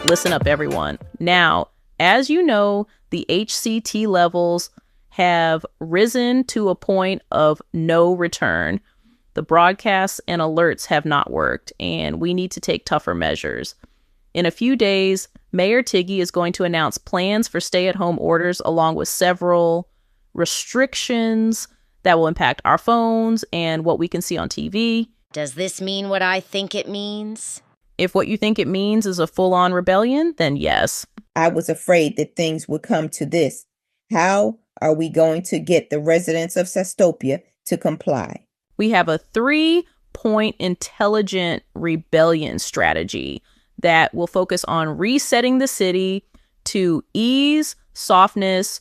Listen up, everyone. Now, as you know, the HCT levels have risen to a point of no return. The broadcasts and alerts have not worked, and we need to take tougher measures. In a few days, Mayor Tiggy is going to announce plans for stay-at-home orders along with several restrictions that will impact our phones and what we can see on TV. Does this mean what I think it means? If what you think it means is a full-on rebellion, then yes. I was afraid that things would come to this. How are we going to get the residents of Sasstopia to comply? We have a 3-point intelligent rebellion strategy that will focus on resetting the city to ease, softness,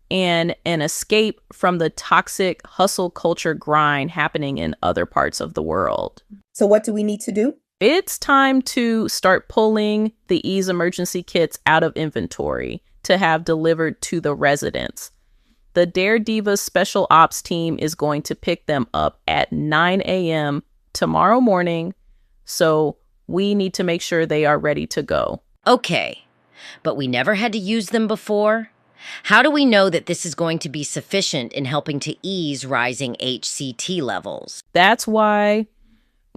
and an escape from the toxic hustle culture grind happening in other parts of the world. So what do we need to do? It's time to start pulling the ease emergency kits out of inventory to have delivered to the residents. The Dare Divas Special Ops team is going to pick them up at 9 a.m. tomorrow morning, so we need to make sure they are ready to go. Okay, but we never had to use them before. How do we know that this is going to be sufficient in helping to ease rising HCT levels? That's why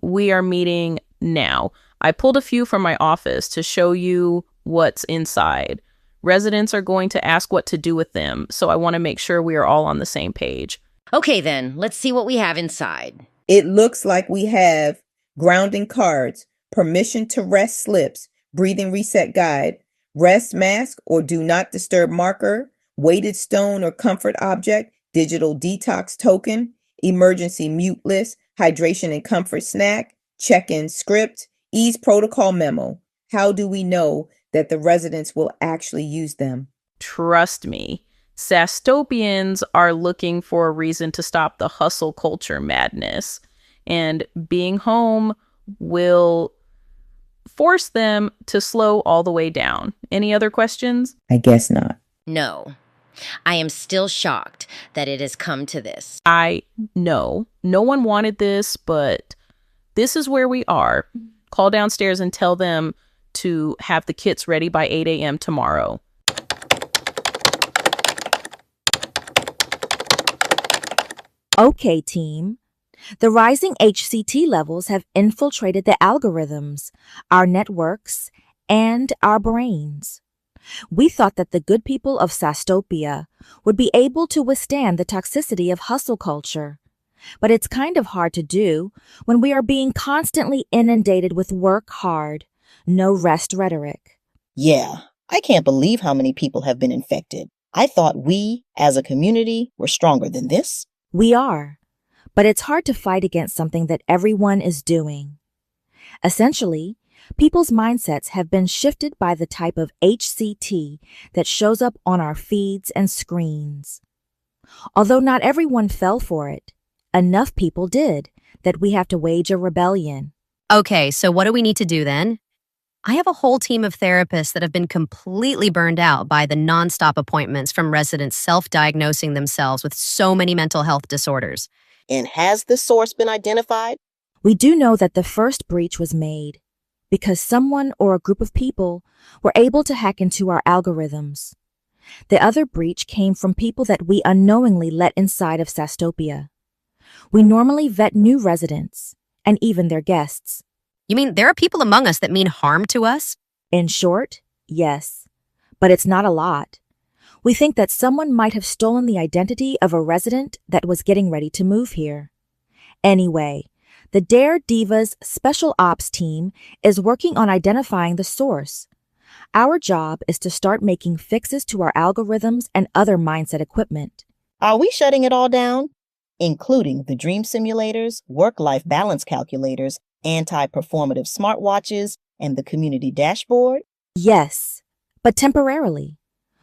we are meeting now. I pulled a few from my office to show you what's inside. Residents are going to ask what to do with them, so I want to make sure we are all on the same page. Okay then, let's see what we have inside. It looks like we have grounding cards, permission to rest slips, breathing reset guide, rest mask or do not disturb marker, weighted stone or comfort object, digital detox token, emergency mute list, hydration and comfort snack, check-in script, ease protocol memo. How do we know that the residents will actually use them? Trust me, Sasstopians are looking for a reason to stop the hustle culture madness, and being home will force them to slow all the way down. Any other questions? I guess not. No. I am still shocked that it has come to this. I know. No one wanted this, but this is where we are. Call downstairs and tell them to have the kits ready by 8 a.m. tomorrow. Okay, team. The rising HCT levels have infiltrated the algorithms, our networks, and our brains. We thought that the good people of Sasstopia would be able to withstand the toxicity of hustle culture. But it's kind of hard to do when we are being constantly inundated with work hard, no rest rhetoric. Yeah, I can't believe how many people have been infected. I thought we, as a community, were stronger than this. We are, but it's hard to fight against something that everyone is doing. Essentially, people's mindsets have been shifted by the type of HCT that shows up on our feeds and screens. Although not everyone fell for it, enough people did that we have to wage a rebellion. Okay, so what do we need to do then? I have a whole team of therapists that have been completely burned out by the nonstop appointments from residents self-diagnosing themselves with so many mental health disorders. And has the source been identified? We do know that the first breach was made because someone or a group of people were able to hack into our algorithms. The other breach came from people that we unknowingly let inside of Sasstopia. We normally vet new residents and even their guests. You mean there are people among us that mean harm to us? In short, yes, but it's not a lot. We think that someone might have stolen the identity of a resident that was getting ready to move here. Anyway, the Dare Divas Special Ops team is working on identifying the source. Our job is to start making fixes to our algorithms and other mindset equipment. Are we shutting it all down? Including the dream simulators, work-life balance calculators, anti-performative smartwatches, and the community dashboard? Yes, but temporarily.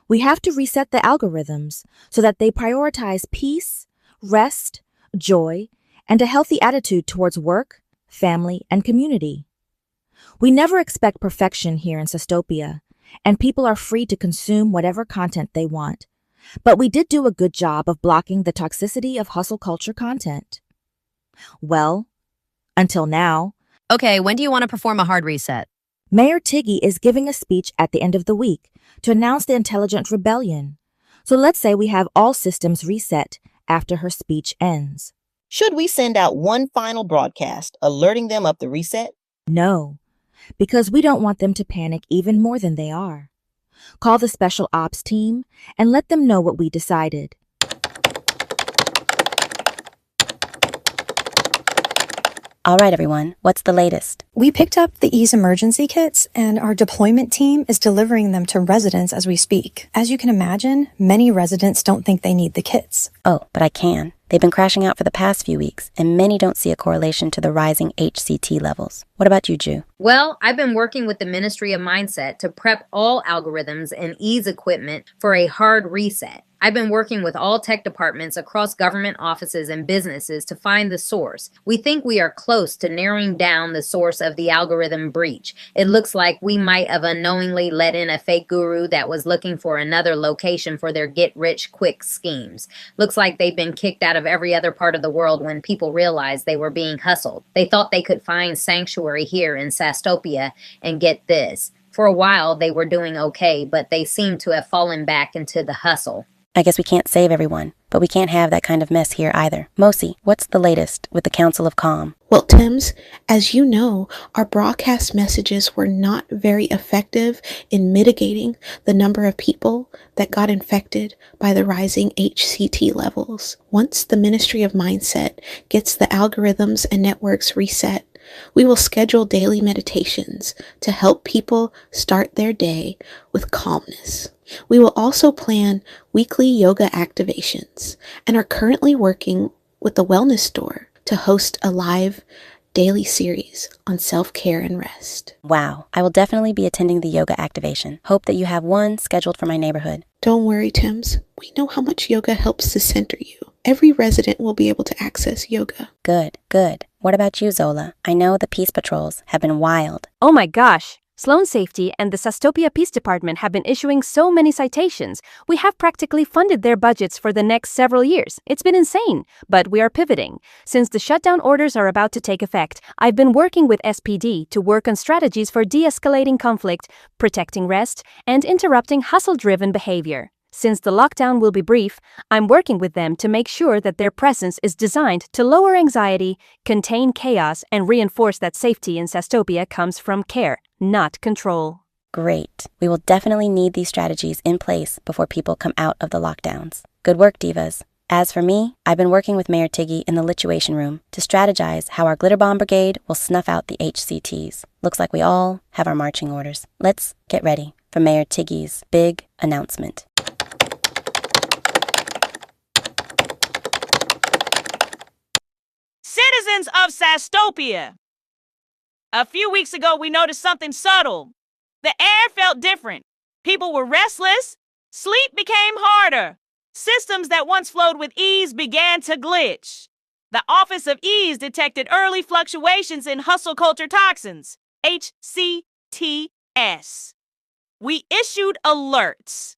We have to reset the algorithms so that they prioritize peace, rest, joy, and a healthy attitude towards work, family, and community. We never expect perfection here in Sasstopia, and people are free to consume whatever content they want. But we did do a good job of blocking the toxicity of hustle culture content. Well, until now. Okay, when do you want to perform a hard reset? Mayor Tiggy is giving a speech at the end of the week to announce the intelligent rebellion. So let's say we have all systems reset after her speech ends. Should we send out one final broadcast alerting them of the reset? No, because we don't want them to panic even more than they are. Call the special ops team and let them know what we decided. All right, everyone, what's the latest? We picked up the EASE emergency kits, and our deployment team is delivering them to residents as we speak. As you can imagine, many residents don't think they need the kits. Oh, but I can. They've been crashing out for the past few weeks, and many don't see a correlation to the rising HCT levels. What about you, Ju? Well, I've been working with the Ministry of Mindset to prep all algorithms and EASE equipment for a hard reset. I've been working with all tech departments across government offices and businesses to find the source. We think we are close to narrowing down the source of the algorithm breach. It looks like we might have unknowingly let in a fake guru that was looking for another location for their get-rich-quick schemes. Looks like they've been kicked out of every other part of the world when people realized they were being hustled. They thought they could find sanctuary here in Sasstopia, and get this. For a while, they were doing okay, but they seem to have fallen back into the hustle. I guess we can't save everyone, but we can't have that kind of mess here either. Mosi, what's the latest with the Council of Calm? Well, Tims, as you know, our broadcast messages were not very effective in mitigating the number of people that got infected by the rising HCT levels. Once the Ministry of Mindset gets the algorithms and networks reset, we will schedule daily meditations to help people start their day with calmness. We will also plan weekly yoga activations and are currently working with the wellness store to host a live daily series on self-care and rest. Wow, I will definitely be attending the yoga activation. Hope that you have one scheduled for my neighborhood. Don't worry, Tims. We know how much yoga helps to center you. Every resident will be able to access yoga. Good, good. What about you, Zola? I know the peace patrols have been wild. Oh my gosh! Sloan Safety and the Sasstopia Peace Department have been issuing so many citations. We have practically funded their budgets for the next several years. It's been insane, but we are pivoting. Since the shutdown orders are about to take effect, I've been working with SPD to work on strategies for de-escalating conflict, protecting rest, and interrupting hustle-driven behavior. Since the lockdown will be brief, I'm working with them to make sure that their presence is designed to lower anxiety, contain chaos, and reinforce that safety in Sasstopia comes from care, not control. Great. We will definitely need these strategies in place before people come out of the lockdowns. Good work, divas. As for me, I've been working with Mayor Tiggy in the lituation room to strategize how our glitter bomb brigade will snuff out the HCTs. Looks like we all have our marching orders. Let's get ready for Mayor Tiggy's big announcement. Citizens of Sasstopia! A few weeks ago, we noticed something subtle. The air felt different. People were restless. Sleep became harder. Systems that once flowed with ease began to glitch. The Office of Ease detected early fluctuations in hustle culture toxins, HCTS. We issued alerts.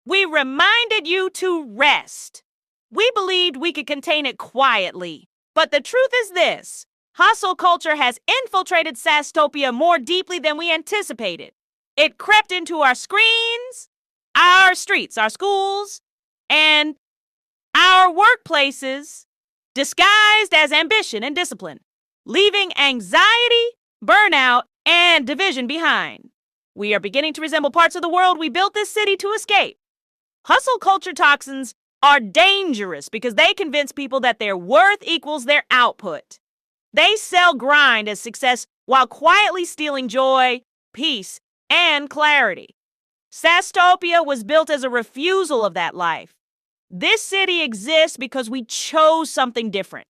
We reminded you to rest. We believed we could contain it quietly. But the truth is this. Hustle culture has infiltrated Sasstopia more deeply than we anticipated. It crept into our screens, our streets, our schools, and our workplaces, disguised as ambition and discipline, leaving anxiety, burnout, and division behind. We are beginning to resemble parts of the world we built this city to escape. Hustle culture toxins are dangerous because they convince people that their worth equals their output. They sell grind as success while quietly stealing joy, peace, and clarity. Sasstopia was built as a refusal of that life. This city exists because we chose something different.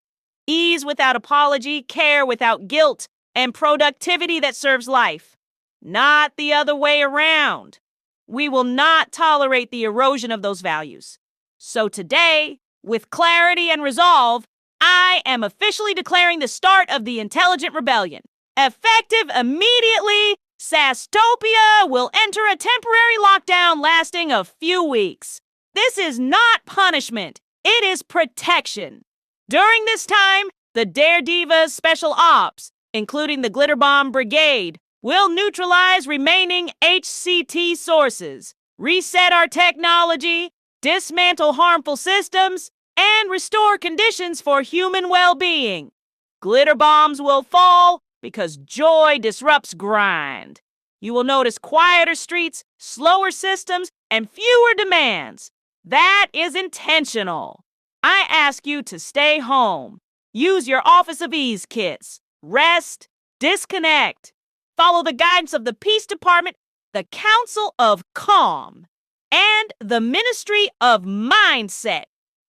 Ease without apology, care without guilt, and productivity that serves life. Not the other way around. We will not tolerate the erosion of those values. So today, with clarity and resolve, I am officially declaring the start of the intelligent rebellion. Effective immediately, Sasstopia will enter a temporary lockdown lasting a few weeks. This is not punishment. It is protection. During this time, the Dare Divas Special Ops, including the Glitter Bomb Brigade, We'll neutralize remaining HCT sources, reset our technology, dismantle harmful systems, and restore conditions for human well-being. Glitter bombs will fall because joy disrupts grind. You will notice quieter streets, slower systems, and fewer demands. That is intentional. I ask you to stay home. Use your Office of Ease kits. Rest, disconnect. Follow the guidance of the Peace Department, the Council of Calm, and the Ministry of Mindset.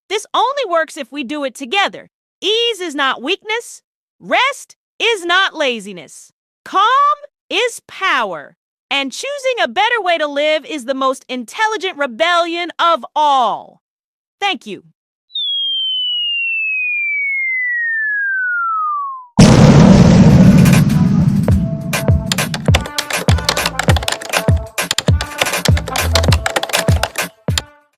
This only works if we do it together. Ease is not weakness. Rest is not laziness. Calm is power. And choosing a better way to live is the most intelligent rebellion of all. Thank you.